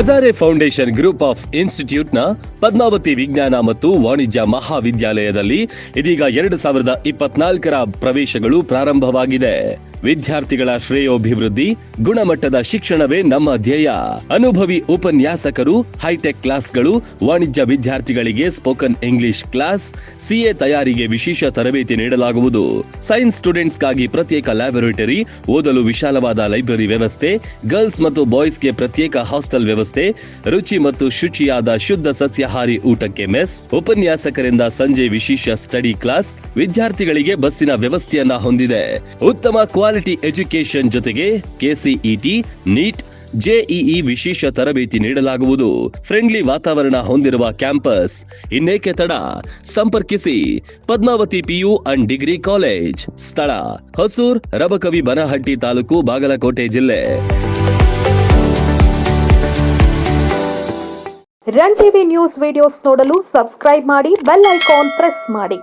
Hazare foundation group of ಇನ್ಸ್ಟಿಟ್ಯೂಟ್ನ ಪದ್ಮಾವತಿ ವಿಜ್ಞಾನ ಮತ್ತು ವಾಣಿಜ್ಯ ಮಹಾವಿದ್ಯಾಲಯದಲ್ಲಿ ಇದೀಗ 2024ರ ಪ್ರವೇಶಗಳು ಪ್ರಾರಂಭವಾಗಿದೆ. ವಿದ್ಯಾರ್ಥಿಗಳ ಶ್ರೇಯೋಭಿವೃದ್ಧಿ, ಗುಣಮಟ್ಟದ ಶಿಕ್ಷಣವೇ ನಮ್ಮ ಧ್ಯೇಯ. ಅನುಭವಿ ಉಪನ್ಯಾಸಕರು, ಹೈಟೆಕ್ ಕ್ಲಾಸ್ಗಳು, ವಾಣಿಜ್ಯ ವಿದ್ಯಾರ್ಥಿಗಳಿಗೆ ಸ್ಪೋಕನ್ ಇಂಗ್ಲಿಷ್ ಕ್ಲಾಸ್, ಸಿಎ ತಯಾರಿಗೆ ವಿಶೇಷ ತರಬೇತಿ ನೀಡಲಾಗುವುದು. ಸೈನ್ಸ್ ಸ್ಟೂಡೆಂಟ್ಸ್ಗಾಗಿ ಪ್ರತ್ಯೇಕ ಲ್ಯಾಬೊರೇಟರಿ, ಓದಲು ವಿಶಾಲವಾದ ಲೈಬ್ರರಿ ವ್ಯವಸ್ಥೆ, ಗರ್ಲ್ಸ್ ಮತ್ತು ಬಾಯ್ಸ್ಗೆ ಪ್ರತ್ಯೇಕ ಹಾಸ್ಟೆಲ್ ವ್ಯವಸ್ಥೆ, ರುಚಿ ಮತ್ತು ಶುಚಿಯಾದ ಶುದ್ಧ ಸಸ್ಯಾಹಾರಿ ಊಟಕ್ಕೆ ಮೆಸ್, ಉಪನ್ಯಾಸಕರಿಂದ ಸಂಜೆ ವಿಶೇಷ ಸ್ಟಡಿ ಕ್ಲಾಸ್, ವಿದ್ಯಾರ್ಥಿಗಳಿಗೆ ಬಸ್ಸಿನ ವ್ಯವಸ್ಥೆಯನ್ನ ಹೊಂದಿದೆ. ಉತ್ತಮ ಕ್ವಾಲಿಟಿ ಎಜುಕೇಶನ್ ಜೊತೆಗೆ ಕೆಸಿಇಟಿ, ನೀಟ್, ಜೆಇಇ ವಿಶೇಷ ತರಬೇತಿ ನೀಡಲಾಗುವುದು. ಫ್ರೆಂಡ್ಲಿ ವಾತಾವರಣ ಹೊಂದಿರುವ ಕ್ಯಾಂಪಸ್. ಇನ್ನೇಕೆ ತಡ? ಸಂಪರ್ಕಿಸಿ Padmavati PU and degree college. ಸ್ಥಳ ಹೊಸೂರ್, ರಬಕವಿ ಬನಹಟ್ಟಿ ತಾಲೂಕು, ಬಾಗಲಕೋಟೆ ಜಿಲ್ಲೆ. ರನ್ ಟಿವಿ ನ್ಯೂಸ್ ವಿಡಿಯೋಸ್ ನೋಡಲು ಸಬ್ಸ್ಕ್ರೈಬ್ ಮಾಡಿ, ಬೆಲ್ ಐಕಾನ್ ಪ್ರೆಸ್ ಮಾಡಿ.